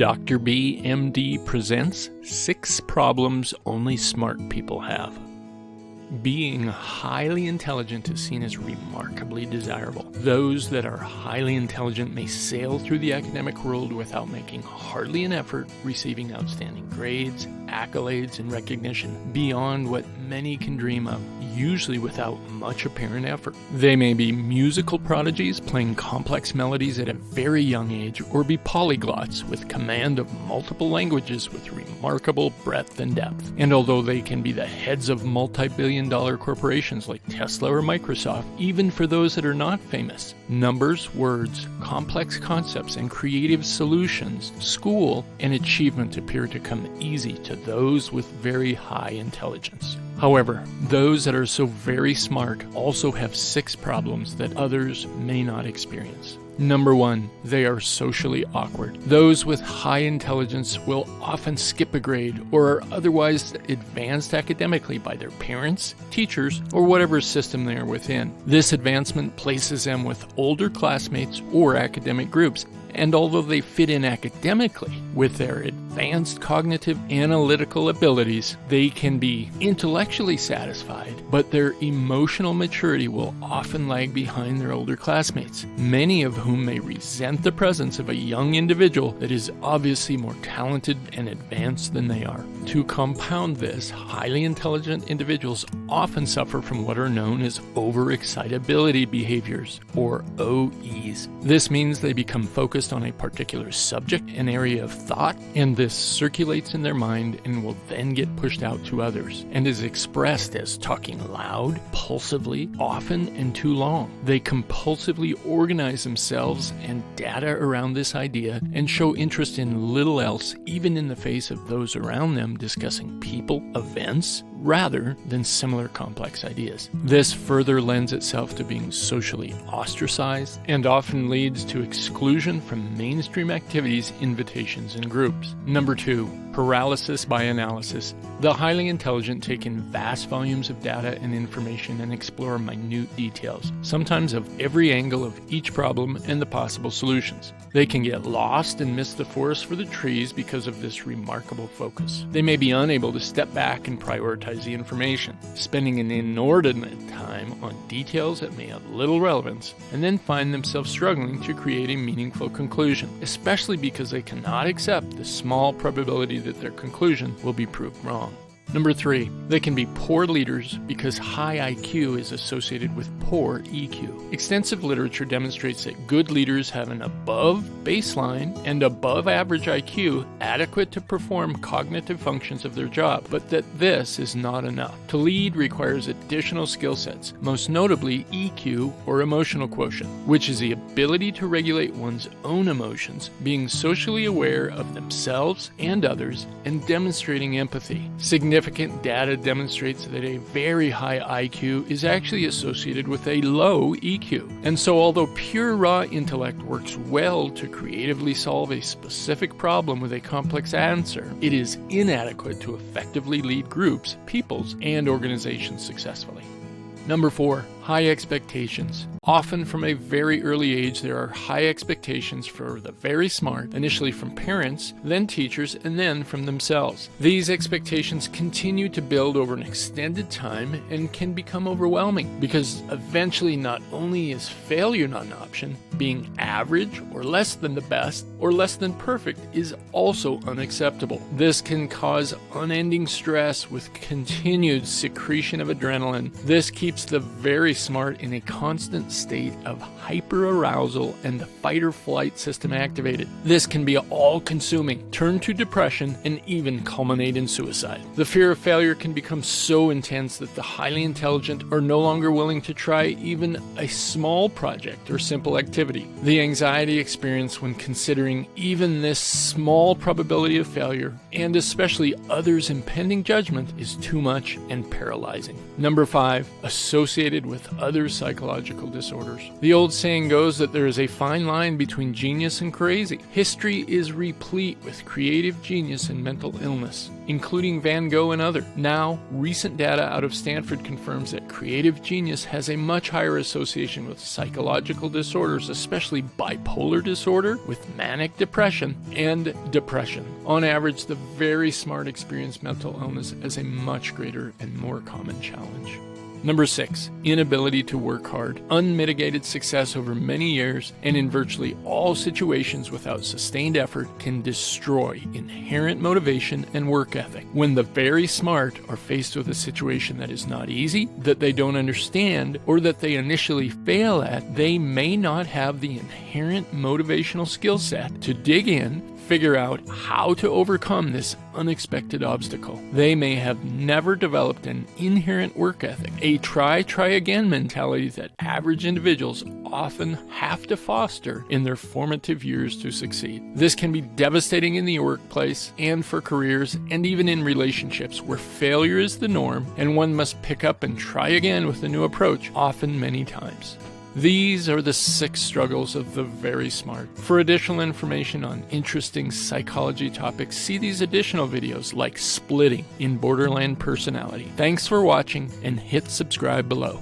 Dr. B, MD presents 6 problems only smart people have. Being highly intelligent is seen as remarkably desirable. Those that are highly intelligent may sail through the academic world without making hardly an effort, receiving outstanding grades, accolades, and recognition beyond what many can dream of, usually without much apparent effort. They may be musical prodigies playing complex melodies at a very young age, or be polyglots with command of multiple languages with remarkable breadth and depth. And although they can be the heads of multi-billion-dollar corporations like Tesla or Microsoft, even for those that are not famous, numbers, words, complex concepts, and creative solutions, school, and achievement appear to come easy to those with very high intelligence. However, those that are so very smart also have 6 problems that others may not experience. Number 1, they are socially awkward. Those with high intelligence will often skip a grade or are otherwise advanced academically by their parents, teachers, or whatever system they are within. This advancement places them with older classmates or academic groups, and although they fit in academically with their advanced cognitive analytical abilities, they can be intellectually satisfied, but their emotional maturity will often lag behind their older classmates, many of whom may resent the presence of a young individual that is obviously more talented and advanced than they are. To compound this, highly intelligent individuals often suffer from what are known as overexcitability behaviors, or OEs. This means they become focused on a particular subject, an area of thought, and this circulates in their mind and will then get pushed out to others, and is expressed as talking loud, pulsively, often, and too long. They compulsively organize themselves and data around this idea and show interest in little else, even in the face of those around them discussing people, events, rather than similar complex ideas. This further lends itself to being socially ostracized and often leads to exclusion from mainstream activities, invitations, and groups. Number 2, paralysis by analysis. The highly intelligent take in vast volumes of data and information and explore minute details, sometimes of every angle of each problem and the possible solutions. They can get lost and miss the forest for the trees because of this remarkable focus. They may be unable to step back and prioritize the information, spending an inordinate time on details that may have little relevance, and then find themselves struggling to create a meaningful conclusion, especially because they cannot accept the small probability that their conclusion will be proved wrong. Number 3, they can be poor leaders because high IQ is associated with poor EQ. Extensive literature demonstrates that good leaders have an above baseline and above average IQ adequate to perform cognitive functions of their job, but that this is not enough. To lead requires additional skill sets, most notably EQ, or emotional quotient, which is the ability to regulate one's own emotions, being socially aware of themselves and others, and demonstrating empathy. Significant data demonstrates that a very high IQ is actually associated with a low EQ. And so although pure raw intellect works well to creatively solve a specific problem with a complex answer, it is inadequate to effectively lead groups, peoples, and organizations successfully. Number 4, high expectations. Often from a very early age, there are high expectations for the very smart, initially from parents, then teachers, and then from themselves. These expectations continue to build over an extended time and can become overwhelming because eventually not only is failure not an option, being average or less than the best or less than perfect is also unacceptable. This can cause unending stress with continued secretion of adrenaline. This keeps the very smart in a constant state of hyperarousal and the fight or flight system activated. This can be all-consuming, turn to depression, and even culminate in suicide. The fear of failure can become so intense that the highly intelligent are no longer willing to try even a small project or simple activity. The anxiety experienced when considering even this small probability of failure, and especially others' impending judgment, is too much and paralyzing. Number 5, associated with with other psychological disorders. The old saying goes that there is a fine line between genius and crazy. History is replete with creative genius and mental illness, including Van Gogh and others. Now, recent data out of Stanford confirms that creative genius has a much higher association with psychological disorders, especially bipolar disorder, with manic depression, and depression. On average, the very smart experience mental illness as a much greater and more common challenge. Number 6, inability to work hard. Unmitigated success over many years and in virtually all situations without sustained effort can destroy inherent motivation and work ethic. When the very smart are faced with a situation that is not easy, that they don't understand, or that they initially fail at, they may not have the inherent motivational skill set to dig in, figure out how to overcome this unexpected obstacle. They may have never developed an inherent work ethic, a try again mentality that average individuals often have to foster in their formative years to succeed. This can be devastating in the workplace and for careers and even in relationships where failure is the norm and one must pick up and try again with a new approach, often many times. These are the 6 struggles of the very smart. For additional information on interesting psychology topics, see these additional videos like Splitting in Borderline Personality. Thanks for watching and hit subscribe below.